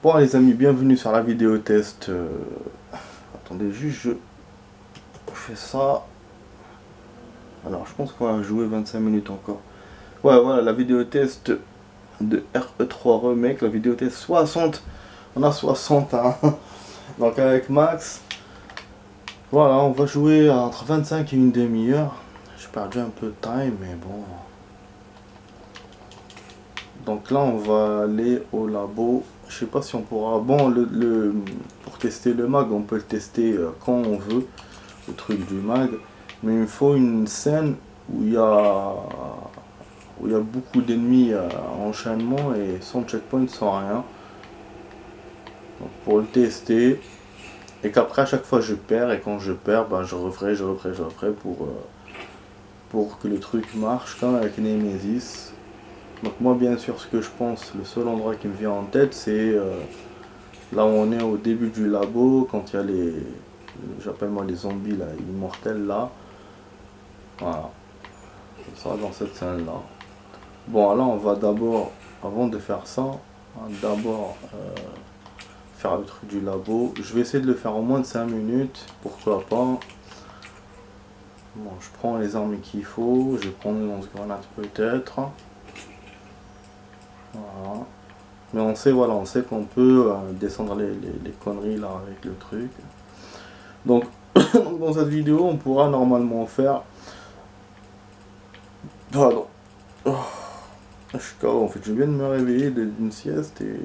Bon les amis, bienvenue sur la vidéo test. Attendez juste, je fais ça. Alors je pense qu'on va jouer 25 minutes encore. Ouais voilà, la vidéo test de RE3 Remake, la vidéo test 60. On a 60 hein. Donc avec Max, voilà, on va jouer entre 25 et une demi-heure. J'ai perdu un peu de time mais bon. Donc là on va aller au labo. Je sais pas si on pourra. Bon pour tester le mag, on peut le tester quand on veut. Le truc du mag. Mais il me faut une scène où il y a beaucoup d'ennemis en enchaînement et sans checkpoint, sans rien. Donc pour le tester. Et qu'après à chaque fois je perds et quand je perds, ben, je referai pour que le truc marche comme avec Nemesis. Donc moi bien sûr ce que je pense, le seul endroit qui me vient en tête c'est là où on est au début du labo, quand il y a j'appelle moi les zombies là, immortels là. Voilà, ça dans cette scène là. Bon là on va d'abord, avant de faire ça, d'abord faire le truc du labo. Je vais essayer de le faire en moins de 5 minutes, pourquoi pas. Bon, je prends les armes qu'il faut, je prends une lance-grenade peut-être. Voilà. Mais on sait, voilà, on sait qu'on peut descendre les conneries là avec le truc. Donc, dans cette vidéo, on pourra normalement faire... Pardon. Oh, je suis KO, en fait, je viens de me réveiller d'une sieste et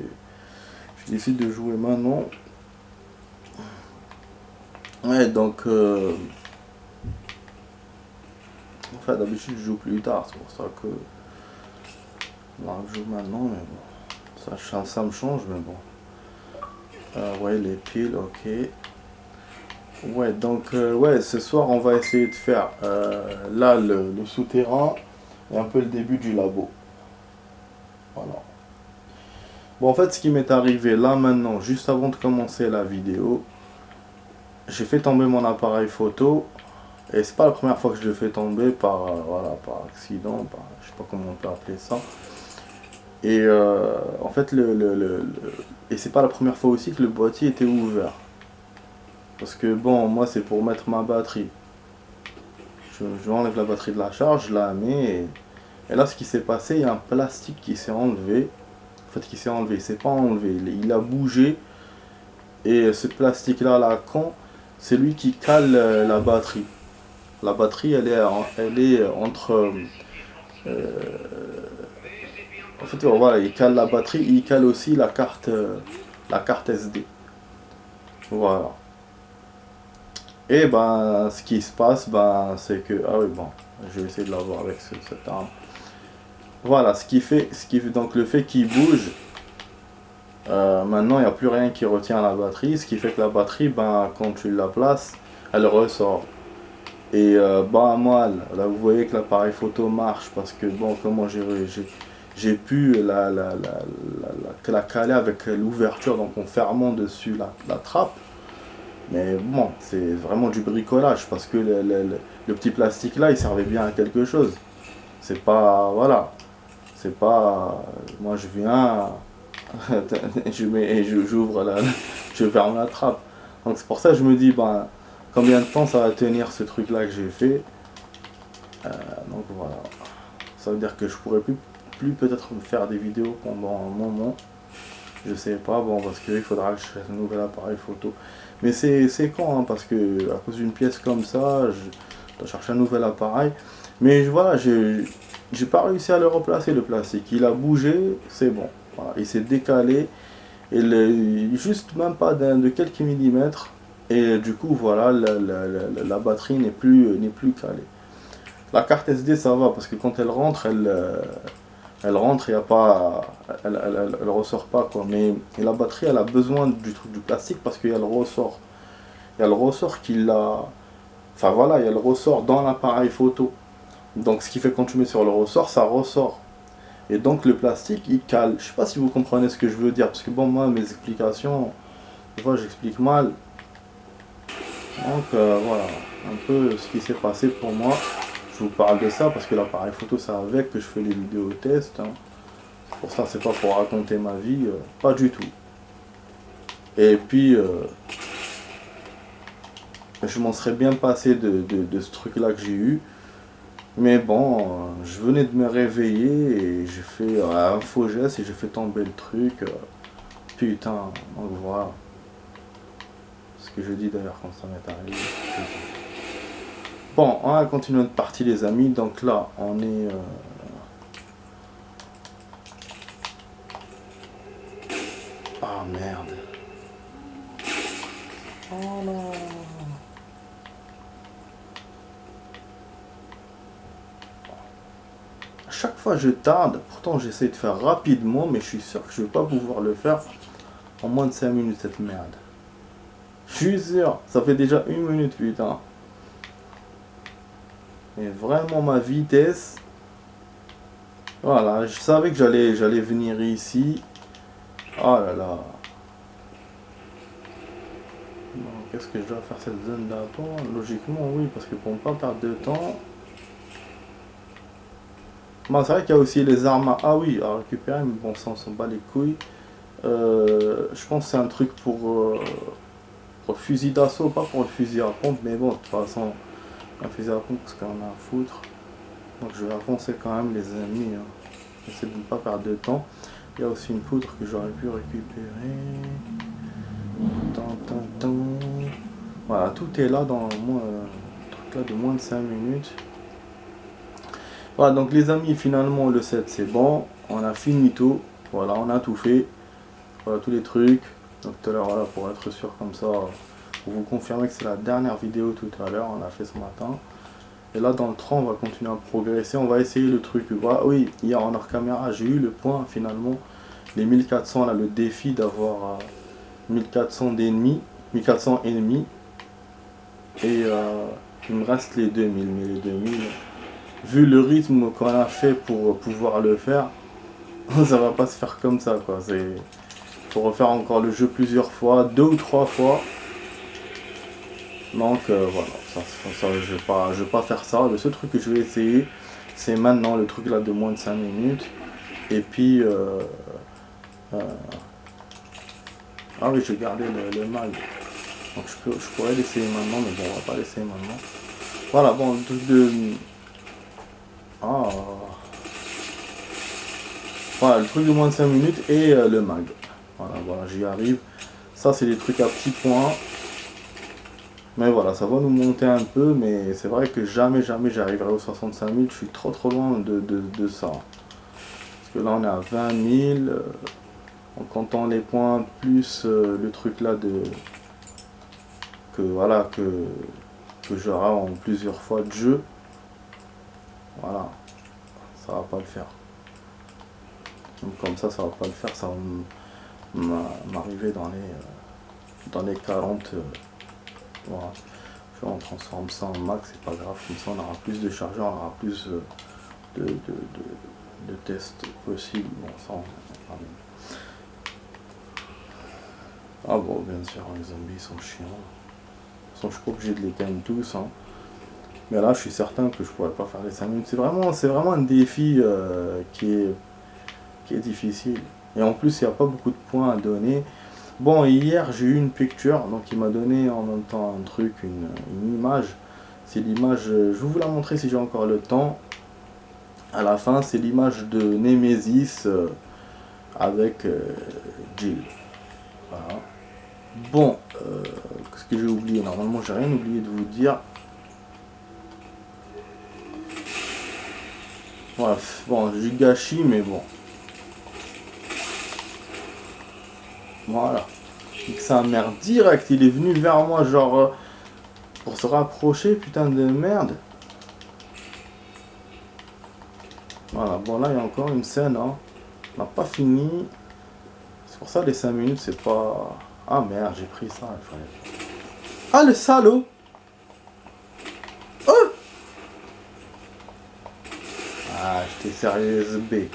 je décide de jouer maintenant. Ouais, donc... Enfin, d'habitude, je joue plus tard, c'est pour ça que... Là, je joue maintenant, mais bon. Ça me change, mais bon. Ouais, les piles, ok. Ouais, donc, ouais, ce soir, on va essayer de faire là le souterrain et un peu le début du labo. Voilà. Bon, en fait, ce qui m'est arrivé là maintenant, juste avant de commencer la vidéo, j'ai fait tomber mon appareil photo. Et c'est pas la première fois que je le fais tomber par, voilà, par accident, je sais pas comment on peut appeler ça. Et en fait, et c'est pas la première fois aussi que le boîtier était ouvert. Parce que bon, moi c'est pour mettre ma batterie. Je enlève la batterie de la charge, je la mets. Et là, ce qui s'est passé, il y a un plastique qui s'est enlevé. En fait, qui s'est enlevé, il s'est pas enlevé, il a bougé. Et ce plastique-là, là, quand, c'est lui qui cale la batterie. La batterie, elle est entre... en fait, voilà, il cale la batterie, il cale aussi la carte SD. Voilà. Et ben, ce qui se passe, ben, c'est que... Ah oui, bon, je vais essayer de l'avoir avec cette arme. Voilà, donc le fait qu'il bouge, maintenant il n'y a plus rien qui retient la batterie, ce qui fait que la batterie, ben, quand tu la places, elle ressort. Et bah moi, là vous voyez que l'appareil photo marche parce que bon, comment j'ai pu la caler avec l'ouverture, donc en fermant dessus la trappe. Mais bon, c'est vraiment du bricolage parce que le petit plastique là, il servait bien à quelque chose. C'est pas, voilà, c'est pas, moi je viens, j'ouvre je ferme la trappe. Donc c'est pour ça que je me dis, ben, combien de temps ça va tenir ce truc là que j'ai fait. Donc voilà, ça veut dire que je pourrais plus peut-être me faire des vidéos pendant un moment. Je sais pas, bon, parce qu'il faudra que je fasse un nouvel appareil photo. Mais c'est con, hein, parce que à cause d'une pièce comme ça, je dois chercher un nouvel appareil. Mais voilà, j'ai pas réussi à le replacer le plastique. Il a bougé, c'est bon. Voilà, il s'est décalé, et juste même pas de quelques millimètres. Et du coup, voilà, la batterie n'est plus calée. La carte SD ça va parce que quand elle rentre, elle rentre, il y a pas, elle ressort pas quoi. Mais et la batterie, elle a besoin du truc du plastique parce qu'il y a le ressort. Il y a le ressort qui l'a, enfin voilà, il y a le ressort dans l'appareil photo. Donc ce qui fait que quand tu mets sur le ressort, ça ressort. Et donc le plastique, il cale. Je sais pas si vous comprenez ce que je veux dire parce que bon moi mes explications, des fois j'explique mal. Donc voilà, un peu ce qui s'est passé pour moi. Je vous parle de ça parce que l'appareil photo c'est avec que je fais les vidéos tests. Hein. Pour ça, c'est pas pour raconter ma vie, pas du tout. Et puis, je m'en serais bien passé de ce truc-là que j'ai eu. Mais bon, je venais de me réveiller et j'ai fait un faux geste et j'ai fait tomber le truc. Putain, donc voilà. Ce que je dis d'ailleurs quand ça m'est arrivé. Putain. Bon, on va continuer notre partie les amis. Donc là, on est... Ah merde. Oh non. Chaque fois je tarde, pourtant j'essaie de faire rapidement, mais je suis sûr que je vais pas pouvoir le faire en moins de 5 minutes cette merde. Je suis sûr, ça fait déjà 1 minute putain. Et vraiment ma vitesse. Voilà, je savais que j'allais venir ici. Oh là là. Qu'est-ce que je dois faire cette zone d'attente? Logiquement oui, parce que pour ne pas perdre de temps. Bon, c'est vrai qu'il y a aussi les armes ah oui, à récupérer, mais bon ça on s'en bat les couilles. Je pense que c'est un truc pour le fusil d'assaut, pas pour le fusil à pompe, mais bon, de toute façon, un fusil à pompe, parce qu'on a à foutre. Donc je vais avancer quand même, les amis. Hein. J'essaie de ne pas perdre de temps. Il y a aussi une poudre que j'aurais pu récupérer. Voilà, tout est là dans truc là de moins de 5 minutes. Voilà, donc les amis, finalement, le set, c'est bon. On a fini tout. Voilà, on a tout fait. Voilà, tous les trucs. Donc tout à l'heure, voilà, pour être sûr comme ça, pour vous confirmer que c'est la dernière vidéo tout à l'heure, on l'a fait ce matin. Et là, dans le train, on va continuer à progresser. On va essayer le truc. Voilà, oui, hier en hors caméra, j'ai eu le point, finalement. Les 1400, là, le défi d'avoir 1400 d'ennemis. 1400 ennemis. Et il me reste les 2000. Mais les 2000, vu le rythme qu'on a fait pour pouvoir le faire, ça va pas se faire comme ça, quoi. C'est... faut refaire encore le jeu plusieurs fois, 2 ou 3 fois. Donc voilà, je vais pas faire ça. Le seul truc que je vais essayer, c'est maintenant le truc là de moins de 5 minutes. Et puis... ah oui, j'ai gardé le mag. Donc je pourrais l'essayer maintenant, mais bon, on va pas l'essayer maintenant. Voilà, bon, le truc de... Ah... Voilà, le truc de moins de 5 minutes et le mag. Voilà, j'y arrive. Ça, c'est des trucs à petits points. Mais voilà, ça va nous monter un peu, mais c'est vrai que jamais j'arriverai aux 65 000. Je suis trop loin de ça. Parce que là, on est à 20 000. En comptant les points, plus le truc là de... que voilà, que j'aurai en plusieurs fois de jeu. Voilà, ça va pas le faire. Donc comme ça va pas le faire, ça va m'arriver dans les 40. Voilà. On transforme ça en max, c'est pas grave, comme ça on aura plus de chargeurs, on aura plus de tests possibles. Bon, ça ah bon, bien sûr, les zombies sont chiants. De toute façon, je suis pas obligé de les gagner tous. Hein. Mais là, je suis certain que je pourrais pas faire les 5 minutes. C'est vraiment un défi qui est difficile. Et en plus, il n'y a pas beaucoup de points à donner. Bon, hier, j'ai eu une picture, donc il m'a donné en même temps un truc, une image. C'est l'image, je vais vous la montrer si j'ai encore le temps. À la fin, c'est l'image de Nemesis avec Jill. Voilà. Bon, qu'est-ce que j'ai oublié? Normalement, j'ai rien oublié de vous dire. Bref, bon, j'ai gâché, mais bon. Voilà. Et que sa mère direct, il est venu vers moi, genre, pour se rapprocher, putain de merde. Voilà, bon là, il y a encore une scène, hein. On n'a pas fini. C'est pour ça, les 5 minutes, c'est pas... Ah merde, j'ai pris ça, il fallait... Ah, le salaud! Oh! Ah, j'étais sérieux, SB.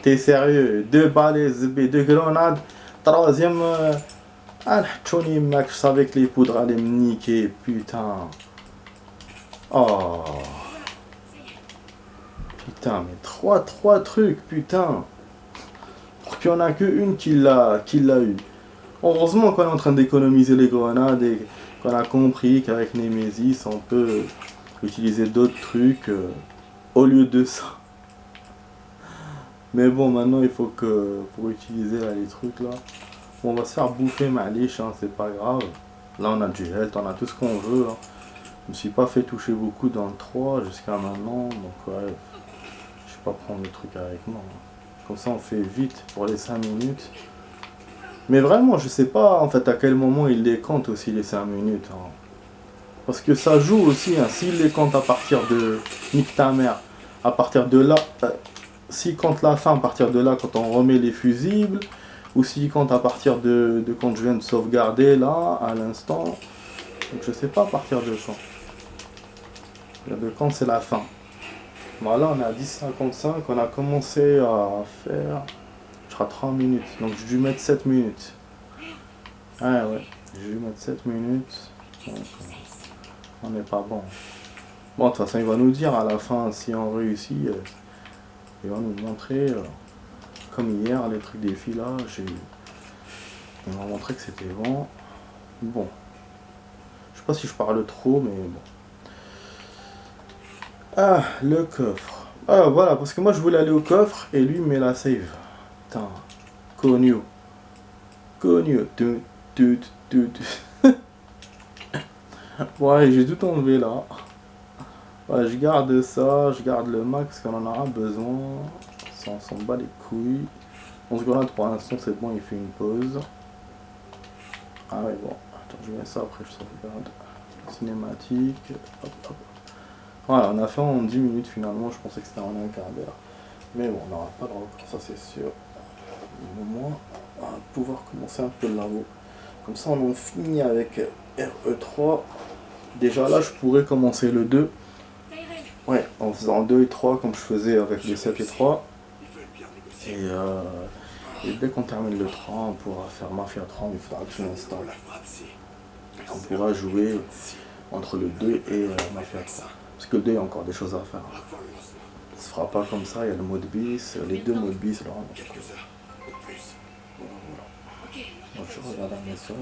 T'es sérieux? 2 balles SB, 2 grenades. Troisième... Ah, Tony Mac, je savais que les poudres allaient me niquer, putain. Oh. Putain, mais 3 trucs, putain. Pour qu'il n'y en a qu'une qui l'a eu. Heureusement qu'on est en train d'économiser les grenades et qu'on a compris qu'avec Nemesis, on peut utiliser d'autres trucs au lieu de ça. Mais bon, maintenant il faut que pour utiliser là, les trucs là, on va se faire bouffer malice, hein, c'est pas grave. Là on a du health, on a tout ce qu'on veut. Hein. Je me suis pas fait toucher beaucoup dans le 3 jusqu'à maintenant, donc ouais, je vais pas prendre le truc avec moi. Hein. Comme ça on fait vite pour les 5 minutes. Mais vraiment, je sais pas en fait à quel moment il les compte aussi les 5 minutes. Hein. Parce que ça joue aussi, hein, s'il les compte à partir de... Nique ta mère. À partir de là... s'il compte la fin à partir de là quand on remet les fusibles. Ou s'il compte à partir de quand je viens de sauvegarder là, à l'instant. Donc je sais pas à partir de quand. De quand c'est la fin. Voilà, on est à 10h55. On a commencé à faire... Je serai 30 minutes. Donc j'ai dû mettre 7 minutes. Ah ouais, j'ai dû mettre 7 minutes. Donc, on n'est pas bon. Bon, de toute façon, il va nous dire à la fin si on réussit. Il va nous montrer, comme hier, les trucs des filages. Il m'a montré que c'était bon. Bon. Je sais pas si je parle trop, mais bon. Ah, le coffre. Ah, voilà, parce que moi je voulais aller au coffre et lui met la save. Putain. Connu. Connu. Ouais, j'ai tout enlevé là. Ouais, je garde ça, je garde le max qu'on en aura besoin. Ça, on s'en bat les couilles. 11 grenades pour l'instant, c'est bon, il fait une pause. Ah ouais, bon. Attends, je mets ça, après je sauvegarde. Cinématique. Hop, hop. Voilà, on a fait en 10 minutes finalement, je pensais que c'était en un quart d'heure. Mais bon, on n'aura pas de record, ça c'est sûr. Au moins, on va pouvoir commencer un peu le labo. Comme ça, on en finit avec RE3. Déjà là, je pourrais commencer le 2. Ouais, en faisant 2 et 3 comme je faisais avec les 7 et 3. Et dès qu'on termine le 3, on pourra faire Mafia 3, il faudra que je l'installe. On pourra jouer entre le 2 et Mafia 3. Parce que le 2, il y a encore des choses à faire. Ça se fera pas comme ça, il y a le mode bis, les deux modes bis là. Donc, je regarde un message.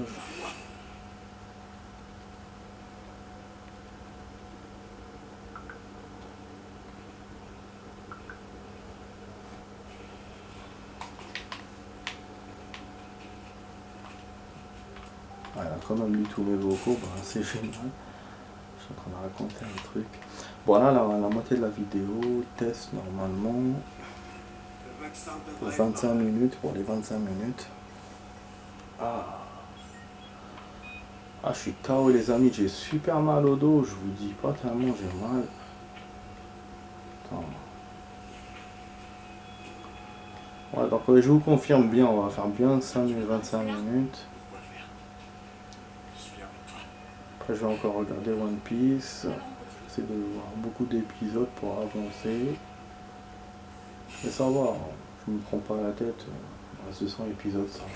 Elle a quand même lu tous mes vocaux, bah, c'est génial. Je suis en train de raconter un truc. Voilà, la moitié de la vidéo, test normalement. Pour 25 minutes, pour les 25 minutes. Ah, je suis KO les amis, j'ai super mal au dos, je vous dis pas tellement j'ai mal. Attends. Ouais, donc je vous confirme bien, on va faire bien 25 minutes. Après je vais encore regarder One Piece. J'essaie de voir beaucoup d'épisodes pour avancer. Mais ça va, je me prends pas la tête. Il reste 200 épisodes, ça va.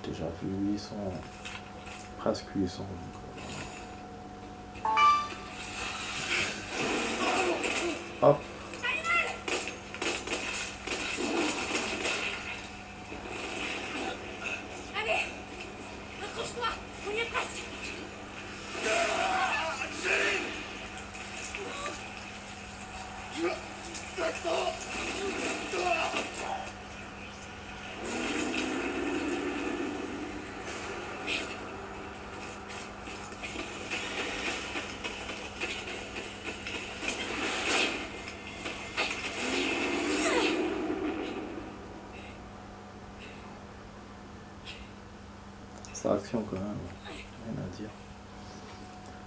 J'ai déjà vu 800, presque 800. Hop. Allez, accroche-toi, on y est presque. C'est action quand même, rien à dire.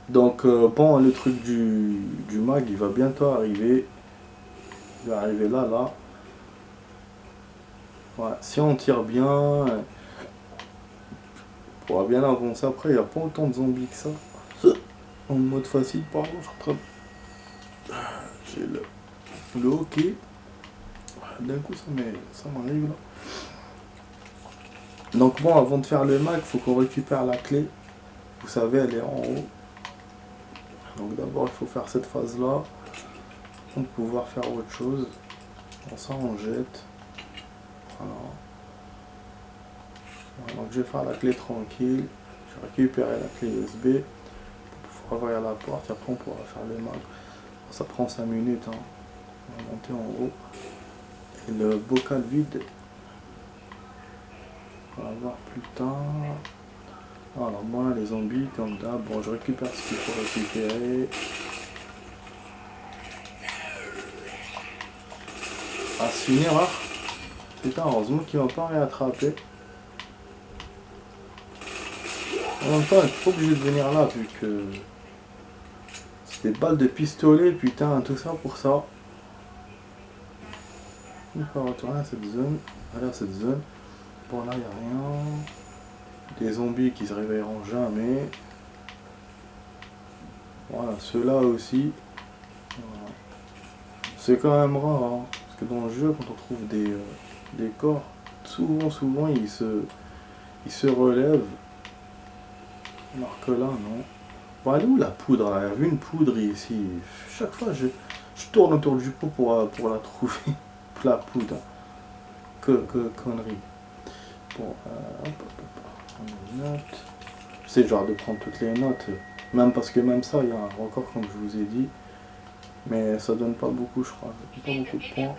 Donc bon, le truc du mag, il va bientôt arriver. Il va arriver là. Ouais, si on tire bien, on pourra bien avancer. Après, il n'y a pas autant de zombies que ça. En mode facile, pardon, je suis en train de... J'ai le hockey. D'un coup, ça m'arrive là. Donc bon, avant de faire le mag, il faut qu'on récupère la clé. Vous savez, elle est en haut. Donc d'abord, il faut faire cette phase-là. Pour pouvoir faire autre chose. Bon, ça, on jette. Voilà. Donc je vais faire la clé tranquille. Je vais récupérer la clé USB pour pouvoir ouvrir la porte et après on pourra faire le mag. Ça prend 5 minutes. Hein. On va monter en haut. Et le bocal vide. On va voir plus tard. Alors moi les zombies comme d'hab. Bon je récupère ce qu'il faut récupérer. Ah c'est une erreur. Putain heureusement qu'il va pas réattraper. En même temps, il n'est pas obligé de venir là vu que c'est des balles de pistolet, putain, tout ça pour ça. On va retourner à cette zone. Allez à cette zone. Bon là, il n'y a rien. Des zombies qui se réveilleront jamais. Voilà, ceux-là aussi. Voilà. C'est quand même rare, hein, parce que dans le jeu, quand on trouve des corps, souvent, ils se relèvent. Alors que là, non. Bon, elle est où la poudre là? Il y avait une poudre ici. Chaque fois, je tourne autour du pot pour la trouver. La poudre. Que connerie. Bon, on note. C'est genre de prendre toutes les notes. Même parce que même ça, il y a encore, comme je vous ai dit. Mais ça donne pas beaucoup, je crois. Ça donne pas beaucoup de points.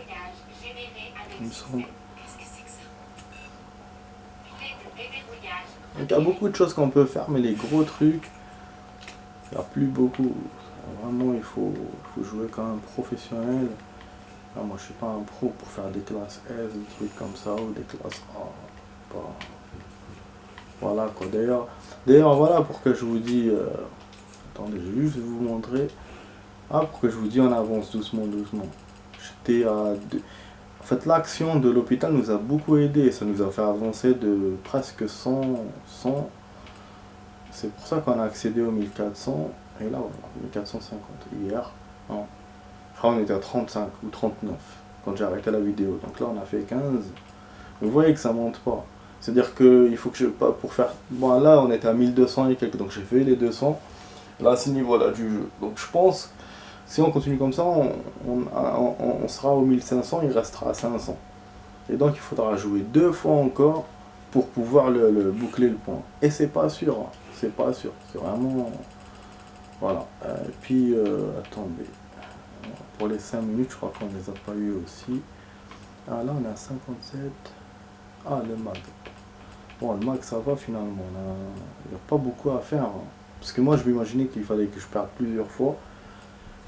Il me semble. Donc, il y a beaucoup de choses qu'on peut faire, mais les gros trucs, il n'y a plus beaucoup. Vraiment, il faut jouer quand même professionnel. Ah, moi, je suis pas un pro pour faire des classes S, des trucs comme ça, ou des classes A. Pas... Voilà quoi. D'ailleurs, voilà pourquoi je vous dis. Attendez, je vais juste vous montrer. Ah, pourquoi je vous dis on avance doucement. J'étais à 2. En fait, l'action de l'hôpital nous a beaucoup aidé. Ça nous a fait avancer de presque 100. C'est pour ça qu'on a accédé aux 1400. Et là, voilà, 1450 hier. Non. Je crois qu'on était à 35 ou 39 quand j'ai arrêté la vidéo. Donc là, on a fait 15. Vous voyez que ça monte pas. C'est-à-dire qu'il faut que je... Pas pour faire... Bon, là, on était à 1200 et quelques. Donc j'ai fait les 200. Là, à ce niveau-là du jeu. Donc je pense... Si on continue comme ça, on sera aux 1500, il restera à 500. Et donc il faudra jouer 2 fois encore pour pouvoir le boucler le point. Et c'est pas sûr, hein. C'est pas sûr. C'est vraiment... Voilà. Et puis, attendez. Pour les 5 minutes, je crois qu'on les a pas eu aussi. Ah là, on est à 57. Ah, le mag. Bon, le mag, ça va finalement. Il n'y a pas beaucoup à faire. Hein. Parce que moi, je m'imaginais qu'il fallait que je perde plusieurs fois.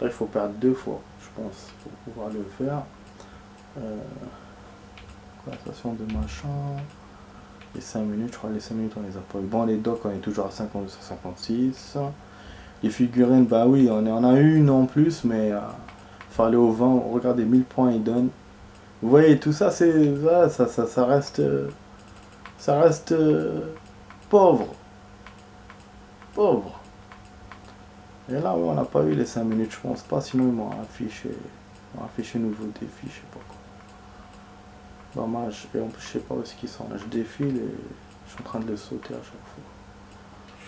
Là, il faut perdre 2 fois, je pense, pour pouvoir le faire. Conversation de machin. Les 5 minutes, je crois les 5 minutes, on les a pas eu. Bon, les docs, on est toujours à 52 à 56. Les figurines, bah oui, on en a une en plus, mais fallait au 20. Regardez, 1000 points, ils donnent. Vous voyez, tout ça, c'est... Voilà, ça reste... ça reste... pauvre. Pauvre. Et là, ouais, on n'a pas eu les 5 minutes, je pense pas, sinon ils m'ont affiché nouveau défi, je sais pas quoi. Dommage, et en plus, je sais pas où est-ce qu'ils sont. Là, je défile et je suis en train de les sauter à chaque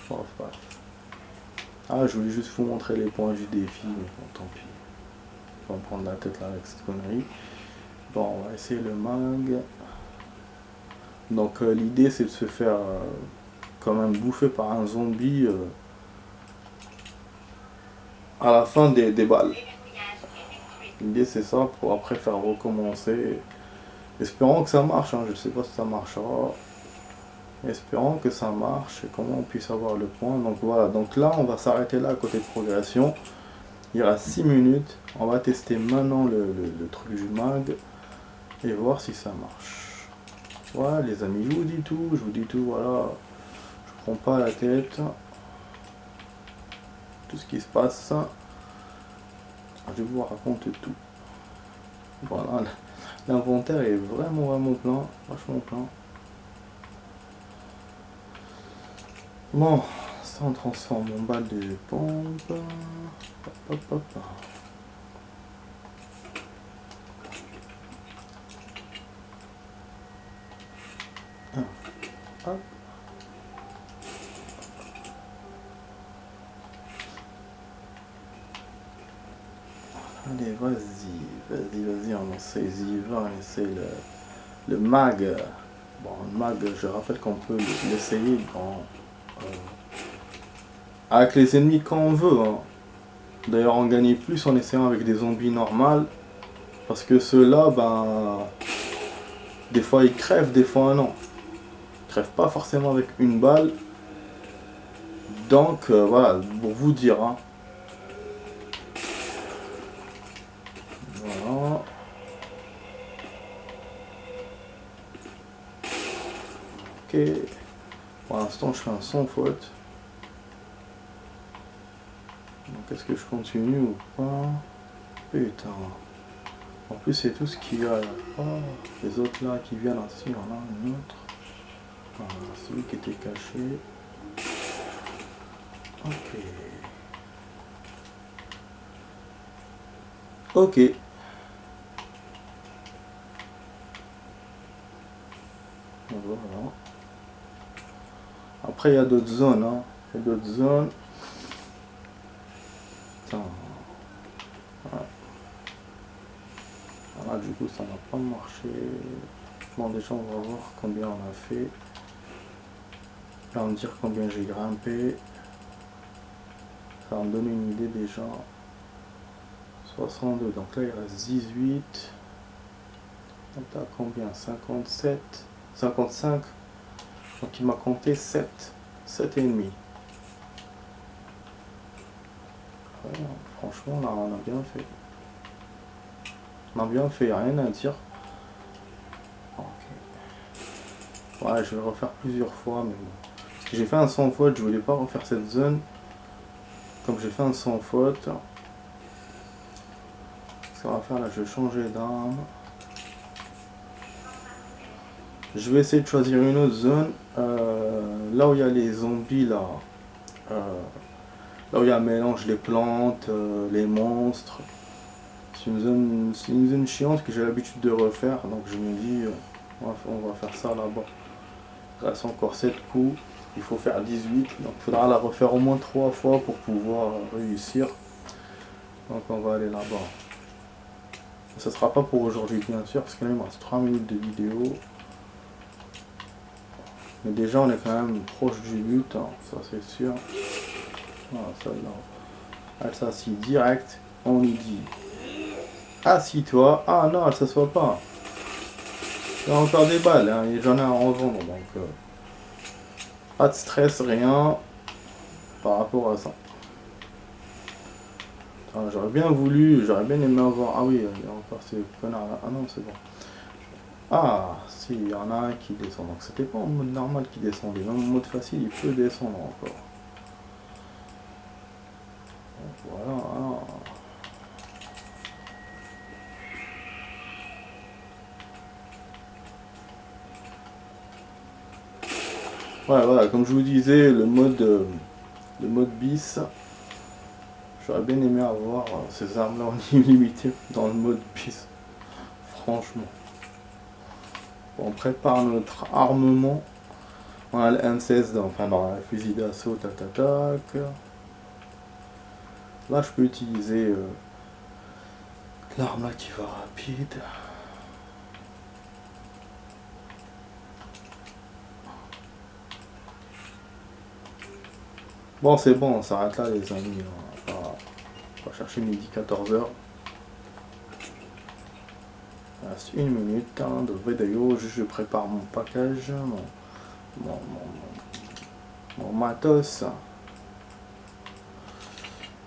fois. Bref. Ah, je voulais juste vous montrer les points du défi, mais bon, tant pis. On va me prendre la tête là avec cette connerie. Bon, on va essayer le mag. Donc, l'idée, c'est de se faire quand même bouffer par un zombie. À la fin des balles. L'idée c'est ça, pour après faire recommencer. Espérons que ça marche, hein. Je sais pas si ça marchera. Espérons que ça marche et comment on puisse avoir le point. Donc voilà, donc là on va s'arrêter là à côté de progression. Il reste 6 minutes. On va tester maintenant le truc du mag et voir si ça marche. Voilà les amis, je vous dis tout, voilà. Je prends pas la tête. Tout ce qui se passe. Je vous raconte tout. Voilà, l'inventaire est vraiment plein, vachement plein. Bon, ça on transforme en balle de pompe. Hop. Hop. Allez, vas-y, on essaie, on essaie le mag. Bon, le mag, je rappelle qu'on peut l'essayer avec les ennemis quand on veut. Hein. D'ailleurs, on gagne plus en essayant avec des zombies normales. Parce que ceux-là, ben, des fois ils crèvent, des fois non. Ils crèvent pas forcément avec une balle. Donc, voilà, pour vous dire. Hein. Voilà. Ok. Pour l'instant, je fais un sans faute. Donc, est-ce que je continue ou pas? Putain. En plus, c'est tout ce qu'il y a là. Oh, les autres là qui viennent ainsi, il y en a un autre. Voilà, celui qui était caché. Ok. Ok. Voilà. Après, il y a d'autres zones. Hein. Il y a d'autres zones. Putain. Ouais. Voilà, du coup, ça n'a pas marché. Bon, déjà, on va voir combien on a fait. Ça va me dire combien j'ai grimpé. Ça va me donner une idée déjà. 62. Donc là, il reste 18. Donc là, combien? 57. 55. Donc il m'a compté 7. 7 et demi. Ouais, franchement, là, on a bien fait. On a bien fait, rien à dire. Ok. Ouais, je vais refaire plusieurs fois, mais bon. Parce que j'ai fait un sans faute, je voulais pas refaire cette zone. Comme j'ai fait un sans faute. Ce qu'on va faire là, je vais changer d'arme. Je vais essayer de choisir une autre zone. Là où il y a les zombies, là. Là où il y a un mélange, les plantes, les monstres. C'est une zone chiante que j'ai l'habitude de refaire. Donc je me dis, on va faire ça là-bas. Il reste encore 7 coups. Il faut faire 18. Donc il faudra la refaire au moins 3 fois pour pouvoir réussir. Donc on va aller là-bas. Ça sera pas pour aujourd'hui bien sûr, parce que là il me reste 3 minutes de vidéo. Mais déjà on est quand même proche du but, hein, ça c'est sûr. Voilà, celle-là. Elle s'assit direct, on lui dit assis-toi. Ah non, elle s'assoit pas. Il y a encore des balles, hein, et j'en ai à en vendre, donc pas de stress, rien par rapport à ça. J'aurais bien voulu, j'aurais bien aimé avoir. Ah oui, il y a encore ces connards là. Ah non, c'est bon. Ah, si, il y en a un qui descend. Donc c'était pas en mode normal qui descendait. Même en mode facile, il peut descendre encore. Donc voilà. Ouais, voilà, comme je vous disais, le mode bis, j'aurais bien aimé avoir ces armes-là en illimité dans le mode bis. Franchement. Bon, on prépare notre armement. On a le M16 dans la fusil d'assaut, tac. Là, je peux utiliser l'arme là qui va rapide. Bon, c'est bon, on s'arrête là, les amis. On va chercher midi 14h. Il reste 1 minute de vidéo. Je prépare mon package, mon matos.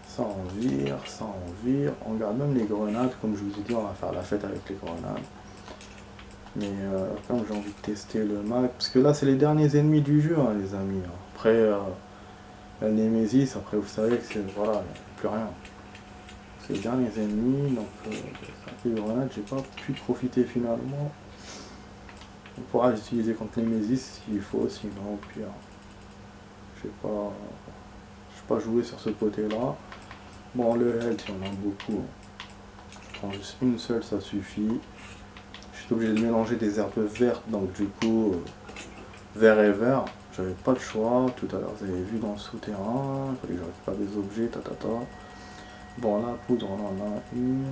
Ça en vire. On garde même les grenades. Comme je vous ai dit, on va faire la fête avec les grenades. Mais comme j'ai envie de tester le mag, parce que là c'est les derniers ennemis du jeu, hein, les amis. Après, la Némésis, après vous savez que c'est. Voilà, il n'y a plus rien. C'est les derniers ennemis, donc avec les grenades, j'ai pas pu profiter finalement. On pourra les utiliser contre les Némésis s'il faut, sinon au pire. Je sais pas jouer sur ce côté-là. Bon, le health, il y en a beaucoup. Je prends juste une seule, ça suffit. Je suis obligé de mélanger des herbes vertes, donc du coup, vert et vert. J'avais pas le choix. Tout à l'heure, vous avez vu dans le souterrain. Il fallait que je récupère des objets, Bon, la poudre, on en a une.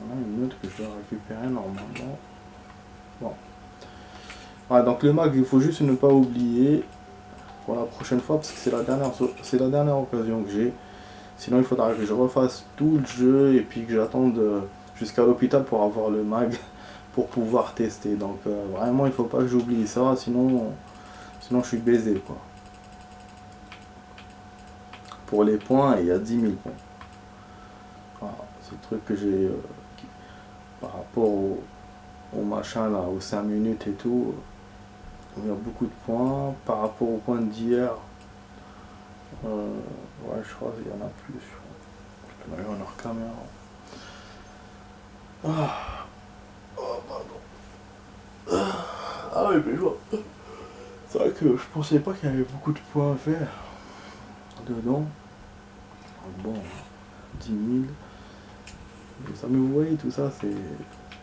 On a une autre que je dois récupérer normalement. Bon. Ouais, donc le mag, il faut juste ne pas oublier pour la prochaine fois, parce que c'est la dernière occasion que j'ai. Sinon, il faudra que je refasse tout le jeu et puis que j'attende jusqu'à l'hôpital pour avoir le mag pour pouvoir tester. Donc vraiment, il faut pas que j'oublie ça, sinon je suis baisé quoi. Pour les points, il y a 10 000 points. Voilà, c'est le truc que j'ai par rapport au machin là, aux 5 minutes et tout. Il y a beaucoup de points. Par rapport aux points d'hier, ouais, je crois qu'il y en a plus. Je peux mettre leur caméra. Ah, oh, pardon. Ah oui, mais je vois. C'est vrai que je pensais pas qu'il y avait beaucoup de points à faire dedans. Donc bon, 10 000. Mais ça, mais vous voyez, tout ça, c'est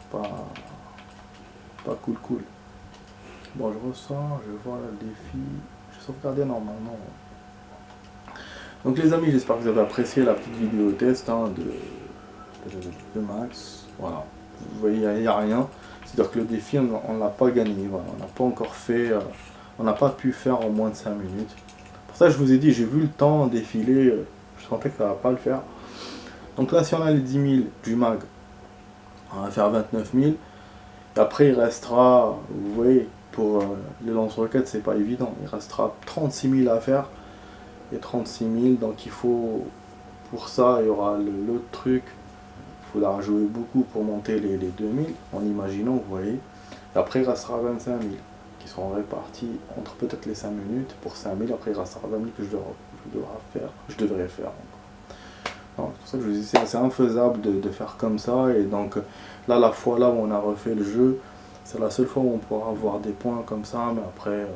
pas, pas cool. Bon, je ressors, je vois le défi. J'ai sauvegardé normalement. Donc les amis, j'espère que vous avez apprécié la petite vidéo test hein, de Max. Voilà. Vous voyez, il n'y a rien. C'est-à-dire que le défi, on ne l'a pas gagné. Voilà. On n'a pas encore fait. On n'a pas pu faire en moins de 5 minutes. Pour ça, je vous ai dit, j'ai vu le temps défiler. Je sentais que ça ne va pas le faire. Donc là, si on a les 10 000 du mag, on va faire 29 000. Et après, il restera, vous voyez, pour les lance-roquettes, c'est pas évident. Il restera 36 000 à faire. Et 36 000, donc il faut, pour ça, il y aura l'autre truc. Il faudra jouer beaucoup pour monter les 2000, en imaginant, vous voyez. Et après, il restera 25 000 qui seront répartis entre peut-être les 5 minutes pour 5 000. Après, il restera 20 000 que je devrais faire. C'est pour ça que je vous dis, c'est infaisable de faire comme ça. Et donc, là, la fois là où on a refait le jeu, c'est la seule fois où on pourra avoir des points comme ça. Mais après,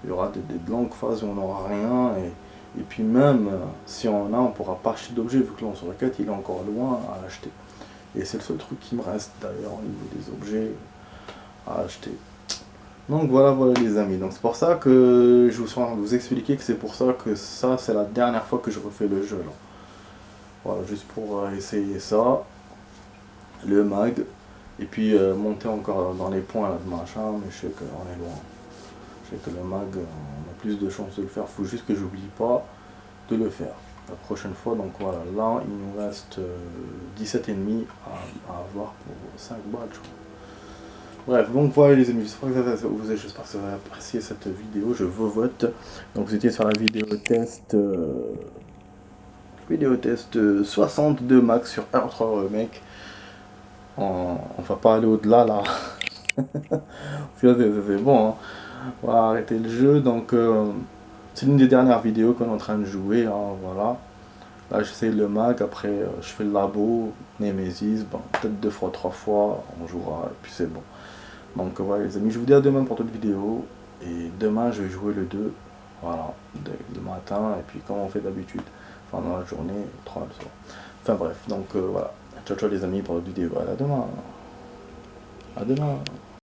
il y aura des longues phases où on n'aura rien. Et puis même, si on en a, on ne pourra pas acheter d'objets, vu que lance-roquette, il est encore loin à acheter. Et c'est le seul truc qui me reste d'ailleurs au niveau des objets à acheter. Donc voilà les amis. Donc c'est pour ça que je vous suis en train de vous expliquer que c'est pour ça que ça c'est la dernière fois que je refais le jeu là. Voilà, juste pour essayer ça. Le mag. Et puis monter encore dans les points là, de machin, mais je sais qu'on est loin. Je sais que le mag, on a plus de chances de le faire. Faut juste que j'oublie pas de le faire la prochaine fois. Donc voilà, là il nous reste 17,5 à avoir pour 5 balles je crois. Bref, donc voilà les amis, j'espère que vous avez apprécié cette vidéo, je vous vote. Donc vous étiez sur la vidéo test 62 max sur R3 Remake. On va pas aller au-delà là. C'est bon, hein. On va arrêter le jeu. Donc c'est l'une des dernières vidéos qu'on est en train de jouer. Hein, voilà. Là j'essaye le mag, après je fais le labo, Nemesis, bon, peut-être 2 fois, 3 fois, on jouera et puis c'est bon. Donc voilà les amis, je vous dis à demain pour d'autres vidéos. Et demain je vais jouer le 2. Voilà, le matin et puis comme on fait d'habitude. Enfin dans la journée, 3 le soir. Enfin bref, donc voilà. Ciao ciao les amis pour d'autres vidéos. À demain. À demain.